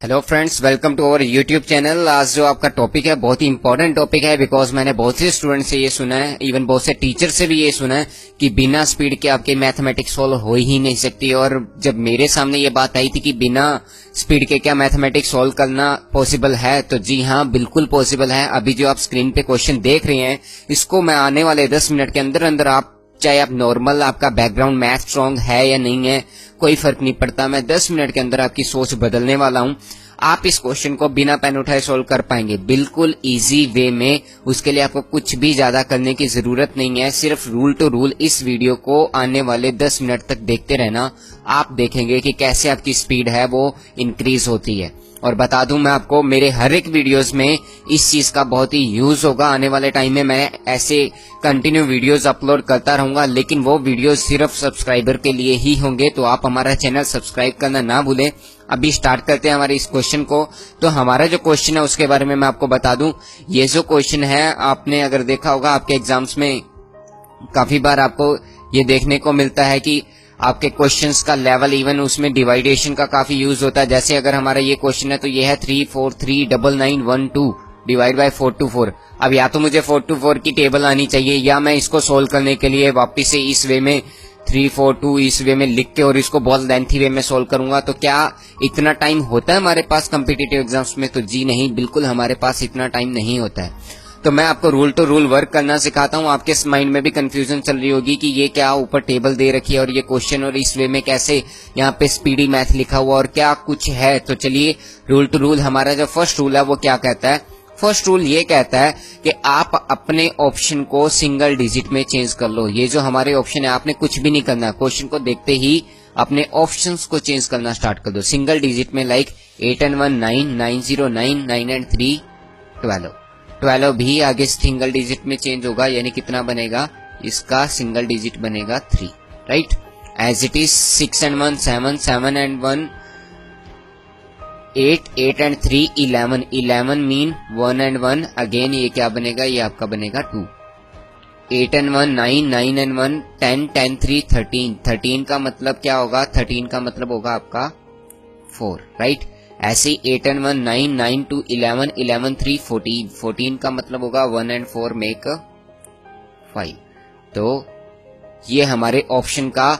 Hello friends, welcome to our YouTube channel. आज जो आपका टॉपिक है बहुत ही इंपॉर्टेंट टॉपिक है, बिकॉज मैंने बहुत से स्टूडेंट से ये सुना है, इवन बहुत से टीचर से भी ये सुना है कि बिना स्पीड के आपके मैथमेटिक्स सॉल्व हो ही नहीं सकती। और जब मेरे सामने ये बात आई थी कि बिना स्पीड के क्या मैथमेटिक्स सॉल्व करना पॉसिबल है, तो जी हाँ, बिल्कुल पॉसिबल है। अभी जो आप स्क्रीन पे क्वेश्चन देख रहे हैं, इसको मैं आने वाले 10 मिनट के अंदर अंदर चाहे आप नॉर्मल, आपका बैकग्राउंड मैथ स्ट्रांग है या नहीं है, कोई फर्क नहीं पड़ता, मैं 10 मिनट के अंदर आपकी सोच बदलने वाला हूं। आप इस क्वेश्चन को बिना पेन उठाए सॉल्व कर पाएंगे, बिल्कुल इजी वे में। उसके लिए आपको कुछ भी ज्यादा करने की जरूरत नहीं है, सिर्फ रूल टू रूल इस वीडियो को आने वाले 10 मिनट तक देखते रहना। आप देखेंगे कि कैसे आपकी स्पीड है वो इंक्रीज होती है। और बता दूं मैं आपको, मेरे हर एक वीडियोस में इस चीज का बहुत ही यूज होगा। आने वाले टाइम में मैं ऐसे कंटिन्यू वीडियोस अपलोड करता रहूंगा, लेकिन वो वीडियोस सिर्फ सब्सक्राइबर के लिए ही होंगे, तो आप हमारा चैनल सब्सक्राइब करना ना भूलें। अभी स्टार्ट करते हैं हमारे इस क्वेश्चन को। तो हमारा जो क्वेश्चन है उसके बारे में मैं आपको बता दूं। ये जो क्वेश्चन है, आपने अगर देखा होगा आपके एग्जाम्स में काफी बार आपको ये देखने को मिलता है कि आपके क्वेश्चंस का लेवल, इवन उसमें डिवाइडेशन का काफी यूज होता है। जैसे अगर हमारा ये क्वेश्चन है तो ये है 3439912 डिवाइड बाय 424। अब या तो मुझे 424 की टेबल आनी चाहिए, या मैं इसको सोल्व करने के लिए वापिस से इस वे में 342 इस वे में लिख के और इसको बहुत लेंथी वे में सोल्व करूंगा। तो क्या इतना टाइम होता है हमारे पास कॉम्पिटिटिव एग्जाम्स में? तो जी नहीं, बिल्कुल हमारे पास इतना टाइम नहीं होता है। तो मैं आपको रूल टू रूल वर्क करना सिखाता हूँ। आपके माइंड में भी कंफ्यूजन चल रही होगी कि ये क्या ऊपर टेबल दे रखी है और ये क्वेश्चन, और इस वे में कैसे यहाँ पे स्पीडी मैथ लिखा हुआ और क्या कुछ है। तो चलिए, रूल टू रूल, हमारा जो फर्स्ट रूल है वो क्या कहता है? फर्स्ट रूल ये कहता है कि आप अपने ऑप्शन को सिंगल डिजिट में चेंज कर लो। ये जो हमारे ऑप्शन है, आपने कुछ भी नहीं करना, क्वेश्चन को देखते ही अपने ऑप्शंस को चेंज करना स्टार्ट कर दो सिंगल डिजिट में। Like 8 and 1 9, 9 0 9, 9 and 3 12। 12 भी आगे सिंगल डिजिट में चेंज होगा, यानी कितना बनेगा? इसका सिंगल डिजिट बनेगा 3, right. As it is 6 and 1 7, 7 and 1 8, 8 and 3 11, 11 mean 1 and 1, again ये क्या बनेगा? ये आपका बनेगा 2। 8 and 1 9, 9 and 1 10, 10 3 13, 13 का मतलब क्या होगा? 13 का मतलब होगा आपका 4, राइट। ऐसे ही 8 and 1 9, 9 2 11, 11 3 14, 14 का मतलब होगा 1 and 4 मेक 5। तो ये हमारे ऑप्शन का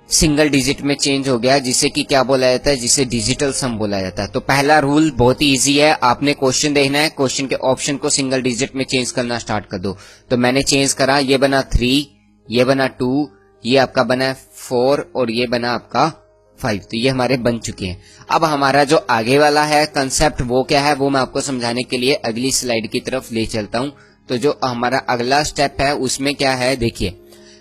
सिंगल डिजिट में चेंज हो गया, जिसे कि क्या बोला जाता है? जिसे डिजिटल सम बोला जाता है। तो पहला रूल बहुत ही इजी है, आपने क्वेश्चन देखना है, क्वेश्चन के ऑप्शन को सिंगल डिजिट में चेंज करना स्टार्ट कर दो। तो मैंने चेंज करा, ये बना 3, ये बना 2, ये आपका बना 4 और ये बना आपका 5। तो ये हमारे बन चुके हैं। अब हमारा जो आगे वाला है कंसेप्ट, वो क्या है, वो मैं आपको समझाने के लिए अगली स्लाइड की तरफ ले चलता हूं। तो जो हमारा अगला स्टेप है उसमें क्या है, देखिए,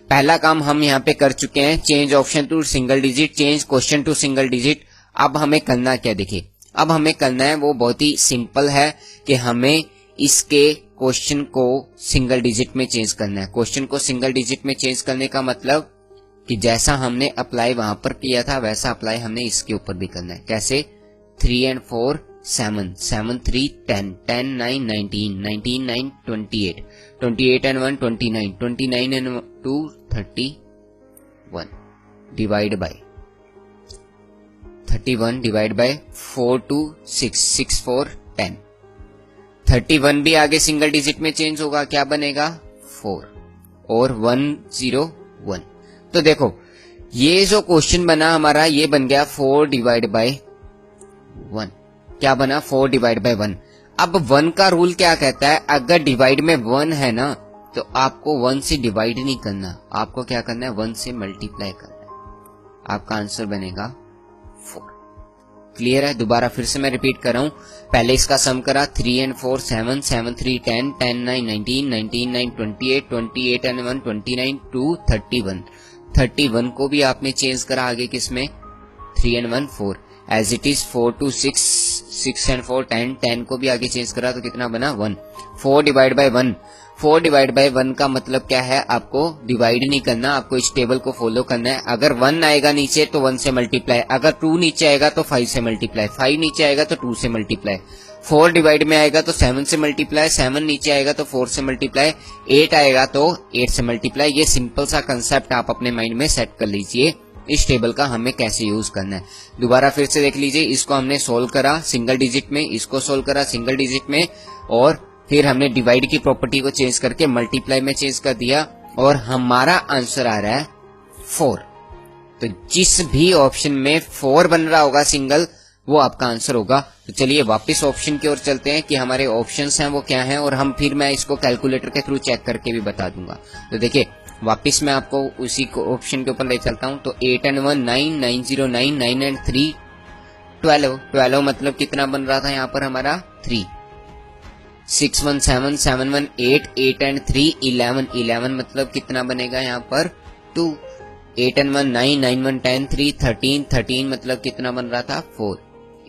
पहला काम हम यहाँ पे कर चुके हैं, change option to single digit, change question to single digit. अब हमें करना क्या? देखिए, अब हमें करना है वो बहुत ही सिंपल है कि हमें इसके क्वेश्चन को सिंगल डिजिट में चेंज करना है। क्वेश्चन को सिंगल डिजिट में चेंज करने का मतलब कि जैसा हमने अप्लाई वहां पर किया था वैसा अप्लाई हमने इसके ऊपर भी करना है। कैसे? 3 and 4 7, 7 3 10, 10 9 19, 19 9 28, 28 and 1 29, 29 and 2 31 divide by 31 divide by 4 2 6, 6 4 10। 31 भी आगे सिंगल डिजिट में चेंज होगा, क्या बनेगा? 4 और 1 0 1। तो देखो, ये जो क्वेश्चन बना हमारा, ये बन गया 4 डिवाइड बाय 1। क्या बना? 4 डिवाइड बाय 1। अब 1 का रूल क्या कहता है? अगर डिवाइड में 1 है ना, तो आपको 1 से डिवाइड नहीं करना, आपको क्या करना है? 1 से मल्टीप्लाई करना है। आपका आंसर बनेगा 4। क्लियर है? दोबारा फिर से मैं रिपीट कर रहा हूं। पहले इसका सम करा, 3 and 4 7, 7 3 10, 10 9 19, 19 9 28, 28 and 1 29, 2 31। 31 को भी आपने चेंज करा आगे किसमें? 3 and 1 4। As it is 4 2 6, 6 and 4 10, 10 को भी आगे चेंज करा तो कितना बना? 1। 4 डिवाइड बाय 1, 4 डिवाइड बाय 1 का मतलब क्या है? आपको डिवाइड नहीं करना, आपको इस टेबल को फॉलो करना है। अगर 1 आएगा नीचे तो 1 से मल्टीप्लाई, अगर 2 नीचे आएगा तो 5 से मल्टीप्लाई, 5 नीचे आएगा तो 2 से मल्टीप्लाई, 4 डिवाइड में आएगा तो 7 से मल्टीप्लाई, 7 नीचे आएगा तो 4 से मल्टीप्लाई, 8 आएगा तो 8 से मल्टीप्लाई। ये सिंपल सा कंसेप्ट आप अपने माइंड में सेट कर लीजिए। इस टेबल का हमें कैसे यूज करना है। दोबारा फिर से देख लीजिए, इसको हमने सोल्व करा सिंगल डिजिट में, इसको सोल्व करा सिंगल डिजिट में, और फिर हमने डिवाइड की प्रॉपर्टी को चेंज करके मल्टीप्लाई में चेंज कर दिया, और हमारा आंसर आ रहा है 4। तो जिस भी ऑप्शन में 4 बन रहा होगा सिंगल, वो आपका आंसर होगा। तो चलिए वापस ऑप्शन की ओर चलते हैं कि हमारे ऑप्शंस हैं वो क्या हैं, और हम फिर मैं इसको कैलकुलेटर के थ्रू चेक करके भी बता दूंगा। तो देखिए वापस मैं आपको उसी को ऑप्शन के ऊपर ले चलता हूं। तो 8 and 1 9, 9 0 9, 9 and 3 12, 12 मतलब कितना बन रहा था यहाँ पर हमारा 3, 6 1 7, 7 1 8, 8 and 3 11, 11 मतलब कितना बनेगा यहाँ पर 2, 8 and 1 9, 9 1 10, 3 13, 13 मतलब कितना बन रहा था 4,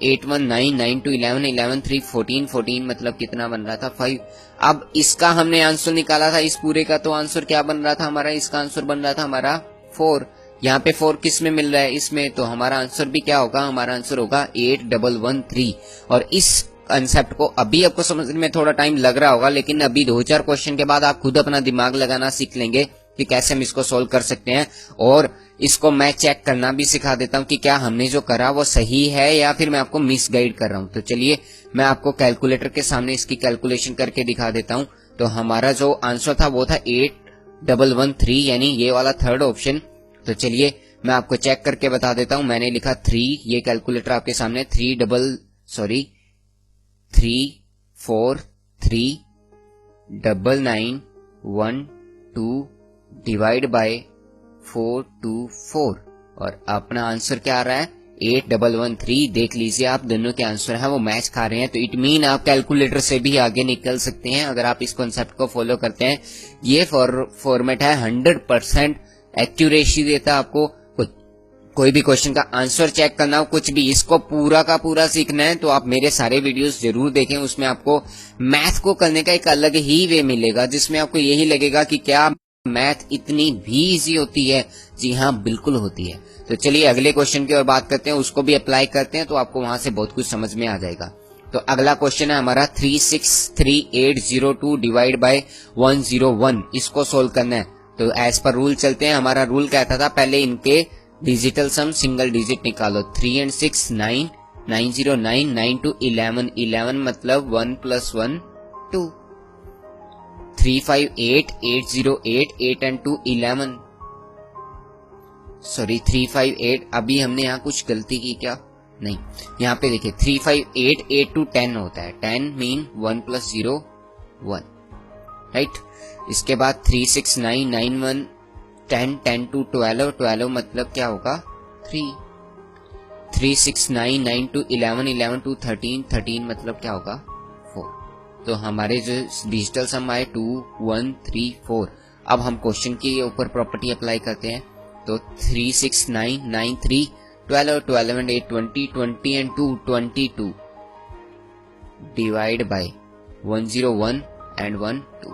8 1 9, 9 2 11, 11 3 14, 14 मतलब कितना बन रहा था 5। अब इसका हमने आंसर निकाला था इस पूरे का, तो आंसर क्या बन रहा था हमारा, इसका आंसर बन रहा था हमारा 4। यहाँ पे 4 किस में मिल रहा है इसमें, तो हमारा आंसर भी क्या होगा, हमारा आंसर होगा 8113। और इस कंसेप्ट को अभी आपको समझने में थोड़ा टाइम लग रहा होगा, लेकिन अभी 2-4 क्वेश्चन के बाद आप खुद अपना दिमाग लगाना सीख लेंगे कि कैसे हम इसको सोल्व कर सकते हैं। और इसको मैं चेक करना भी सिखा देता हूं कि क्या हमने जो करा वो सही है या फिर मैं आपको मिसगाइड कर रहा हूं। तो चलिए मैं आपको कैलकुलेटर के सामने इसकी कैलकुलेशन करके दिखा देता हूं। तो हमारा जो आंसर था वो था 8113, यानी ये वाला थर्ड ऑप्शन। तो चलिए मैं आपको चेक करके बता देता हूं। मैंने लिखा 3, ये कैलकुलेटर आपके सामने 3 4 3 9 9 1 2 डिवाइड बाय 424, और अपना आंसर क्या आ रहा है 8113। देख लीजिए आप दोनों के आंसर हैं वो मैच खा रहे हैं। तो इट मीन आप कैलकुलेटर से भी आगे निकल सकते हैं अगर आप इस कॉन्सेप्ट को फॉलो करते हैं। ये फॉर्मेट है 100% एक्यूरेसी देता है आपको। कोई भी क्वेश्चन का आंसर चेक करना हो, कुछ भी, इसको पूरा का पूरा सीखना है तो आप मेरे सारे वीडियोस जरूर देखें। उसमें आपको मैथ को करने का एक अलग ही वे मिलेगा, जिसमें आपको यही लगेगा कि क्या मैथ इतनी भी इजी होती है। जी हाँ, बिल्कुल होती है। तो चलिए अगले क्वेश्चन की ओर बात करते हैं, उसको भी अप्लाई करते हैं तो आपको वहां से बहुत कुछ समझ में आ जाएगा। तो अगला क्वेश्चन है हमारा 363,802 डिवाइड बाय 101, इसको सोल्व करना है। तो एज पर रूल चलते हैं। हमारा रूल कहता था पहले इनके डिजिटल सम सिंगल डिजिट निकालो। 3 and 6 9, 9 0 9, 9 2 11, 11 मतलब 1 + 1 2, 3 5 8, 8 0 8, 8 and 2 11, सॉरी 3 5 8। अभी हमने यहाँ कुछ गलती की क्या, नहीं, यहाँ पे देखिए 3 5 8, 8 to 10 होता है, 10 मीन 1 + 0 1, राइट। इसके बाद 3 6 9, 9 1 10, 10 to 12, 12 मतलब क्या होगा 3, 3 6 9, 9 to 11, 11 to 13, 13 मतलब क्या होगा 4। तो हमारे जो डिजिटल सम आए 2 1 3 4। अब हम क्वेश्चन के ऊपर प्रॉपर्टी अप्लाई करते हैं। तो 3 6 9 9 3 12, 12 and 8 20, 20 and 2 22 divide by 101 and 1 2,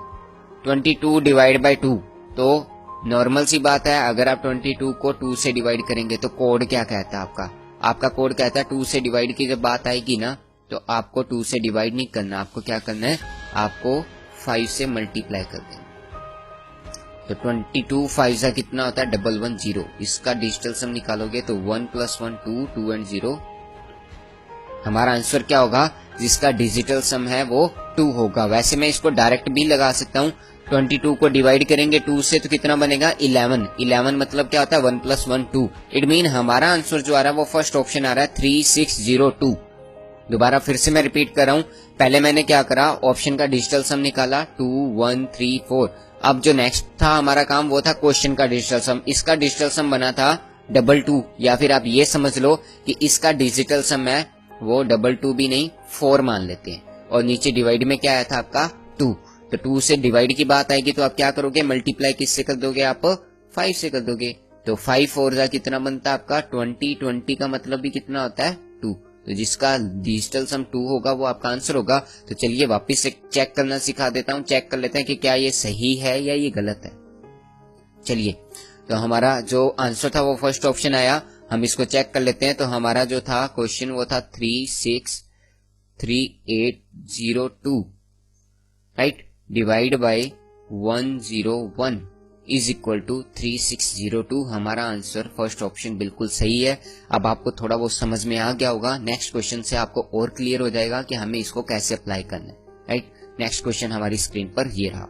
22 divide by 2। तो नॉर्मल सी बात है, अगर आप 22 को 2 से डिवाइड करेंगे तो कोड क्या कहता है आपका कोड कहता है 2 से डिवाइड की जब बात आएगी ना, तो आपको 2 से डिवाइड नहीं करना, आपको क्या करना है, आपको 5 से मल्टीप्लाई कर देना। तो 22 5 से कितना होता है 110। इसका डिजिटल सम निकालोगे तो 1 + 1 2, 2 and 0। हमारा आंसर क्या होगा, जिसका डिजिटल सम है वो 2 होगा। वैसे मैं इसको डायरेक्ट भी लगा सकता हूँ। 22 को डिवाइड करेंगे 2 से तो कितना बनेगा 11, 11 मतलब क्या होता है 1 + 1 2। इट मीन हमारा आंसर जो आ रहा है वो फर्स्ट ऑप्शन आ रहा है 3602। दोबारा फिर से मैं रिपीट कर रहा हूँ, पहले मैंने क्या करा, ऑप्शन का डिजिटल सम निकाला 2 1 3 4। अब जो नेक्स्ट था हमारा काम वो था क्वेश्चन का डिजिटल सम। इसका डिजिटल सम बना था 22, या फिर आप ये समझ लो कि इसका डिजिटल सम है वो 22 भी नहीं 4 मान लेते हैं। और नीचे डिवाइड में क्या आया था आपका 2। तो 2 से डिवाइड की बात आएगी तो आप क्या करोगे, मल्टीप्लाई किससे कर दोगे, आप 5 से कर दोगे। तो 5 4 जा कितना बनता है आपका 20, 20 का मतलब भी कितना होता है 2। तो जिसका डिजिटल सम 2 होगा वो आपका आंसर होगा। तो चलिए वापस से चेक करना सिखा देता हूं, चेक कर लेते हैं कि क्या ये सही है या ये गलत है। चलिए, तो हमारा जो आंसर था वो फर्स्ट ऑप्शन आया, हम इसको चेक कर लेते हैं। तो हमारा जो था क्वेश्चन वो था 363,802, right, divide by 101, is equal to 3602। हमारा आंसर फर्स्ट ऑप्शन बिल्कुल सही है। अब आपको थोड़ा बहुत समझ में आ गया होगा, नेक्स्ट क्वेश्चन से आपको और क्लियर हो जाएगा कि हमें इसको कैसे अप्लाई करना है, राइट। नेक्स्ट क्वेश्चन हमारी स्क्रीन पर ये रहा।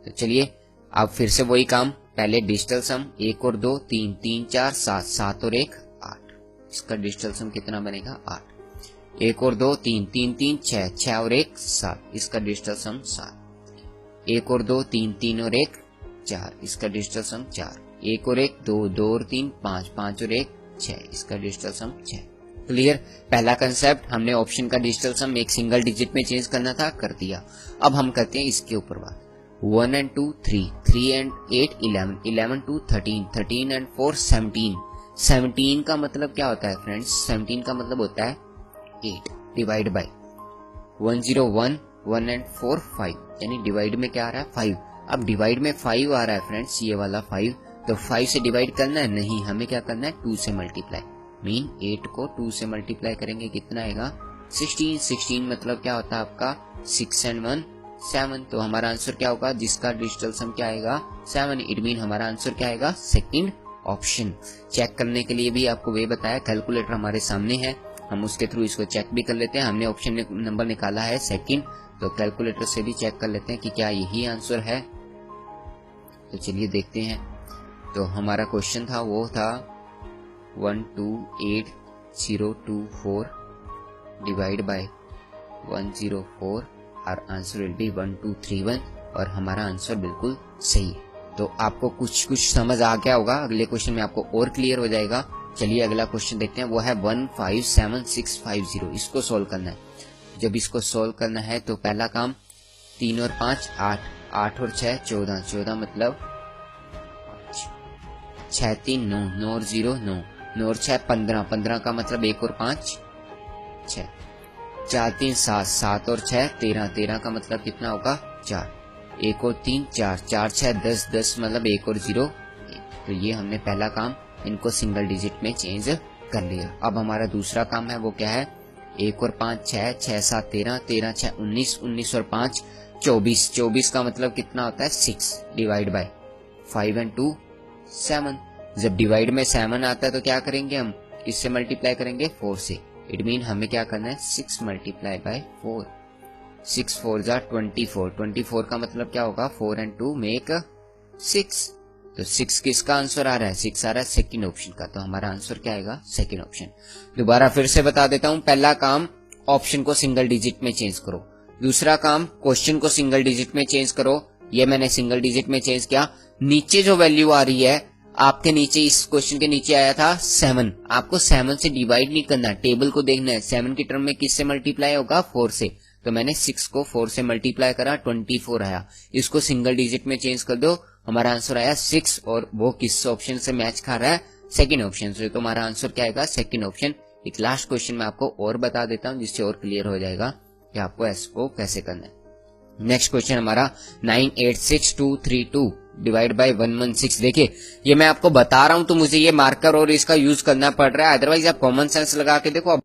तो चलिए अब फिर से वही काम, पहले डिजिटल सम 1 और 2 3 3 4 7 7 और 1 8। इसका डिजिटल सम कितना बनेगा 8। 1 और 2 3 3 3 6 6 और 1 7। इसका डिजिटल सम 7। 1 और 2 3 3 और 1 4। इसका डिजिटल सम 4। 1 और 1 2 2 और 3 5 5 और 1 6। इसका डिजिटल सम 6। क्लियर। पहला कंसेप्ट हमने ऑप्शन का डिजिटल सम एक सिंगल डिजिट में चेंज करना था, कर दिया। अब हम करते हैं इसके ऊपर बात। 1 and 2 3 3 and 8 11 11 2 13 13 and 4 17। 17 का मतलब क्या होता है फ्रेंड्स? 17 का मतलब होता है 8 डिवाइड बाय 101 1 and 4 5, यानी डिवाइड में क्या आ रहा है 5। अब डिवाइड में 5 आ रहा है फ्रेंड्स, ये वाला 5, तो 5 से डिवाइड करना है नहीं, हमें क्या करना है 2 से मल्टीप्लाई। मीन 8 को 2 से मल्टीप्लाई करेंगे कितना आएगा 16। 16 मतलब क्या होता है आपका 6 and 1 7। तो हमारा आंसर क्या होगा, जिसका डिजिटल सम क्या आएगा 7। इट मीन हमारा आंसर क्या आएगा सेकंड ऑप्शन। चेक करने के लिए भी आपको वे बताया, कैलकुलेटर हमारे सामने है, हम उसके थ्रू इसको चेक भी कर लेते हैं। हमने ऑप्शन नंबर निकाला है सेकंड, तो कैलकुलेटर से भी चेक कर लेते हैं कि क्या यही आंसर है। तो चलिए देखते हैं। तो हमारा क्वेश्चन था वो था 128,024 डिवाइड बाय 104, और आंसर विल बी 1231, और हमारा आंसर बिल्कुल सही है। तो आपको कुछ कुछ समझ आ गया होगा, अगले क्वेश्चन में आपको और क्लियर हो जाएगा। चलिए अगला क्वेश्चन देखते हैं, वो है 157650। इसको सोल्व करना है। जब इसको सोल्व करना है तो पहला काम 3 और 5 8, 8 और 6 14, 14 मतलब 6 3 9, 9 और 0 9, 9 और 6 15, 15 का मतलब 1 और 5 6, 4 3 7, 7 और 6 13, 13 का मतलब कितना होगा 4, 1 और 3 4, 4 6 10, 10 मतलब 1 और 0 1। तो ये हमने पहला काम इनको सिंगल डिजिट में चेंज कर लिया। अब हमारा दूसरा काम है वो क्या है, 1 और 5 6, 6 7 13, 13 6 19, 19 और 5 24, 24 का मतलब कितना होता है 6 डिवाइड बाय 5 and 2 7। जब डिवाइड में 7 आता है तो क्या करेंगे हम, इससे मल्टीप्लाई करेंगे 4 से। इट मीन हमें क्या करना है 6 मल्टीप्लाई बाय 4। 6 4 जा 24, 24 का मतलब क्या होगा 4 and 2 मेक 6। तो 6 किसका आंसर आ रहा है, 6 आ रहा है सेकंड ऑप्शन का। तो हमारा आंसर क्या आएगा सेकंड ऑप्शन। दोबारा फिर से बता देता हूं, पहला काम ऑप्शन को सिंगल डिजिट में चेंज करो, दूसरा काम क्वेश्चन को सिंगल डिजिट में चेंज करो। ये मैंने सिंगल डिजिट में चेंज किया। नीचे जो वैल्यू आ रही है आपके नीचे, इस क्वेश्चन के नीचे आया था 7, आपको 7 से डिवाइड नहीं करना, टेबल को देखना है 7 की टर्म में किससे मल्टीप्लाई होगा 4 से। तो मैंने 6 को 4 से मल्टीप्लाई करा 24 आया। इसको सिंगल डिजिट में चेंज कर दो, हमारा आंसर आया 6, और वो किस ऑप्शन से मैच खा रहा है सेकंड ऑप्शन से। तो हमारा आंसर क्या आएगा सेकंड ऑप्शन। एक लास्ट क्वेश्चन में आपको और बता देता हूं जिससे और क्लियर हो जाएगा कि आपको इसको कैसे करना है। नेक्स्ट क्वेश्चन हमारा 986232 डिवाइड बाय 116। देखिए ये मैं आपको बता रहा हूं तो मुझे ये मार्कर और इसका यूज करना पड़ रहा है, अदरवाइज आप कॉमन सेंस लगा के देखो।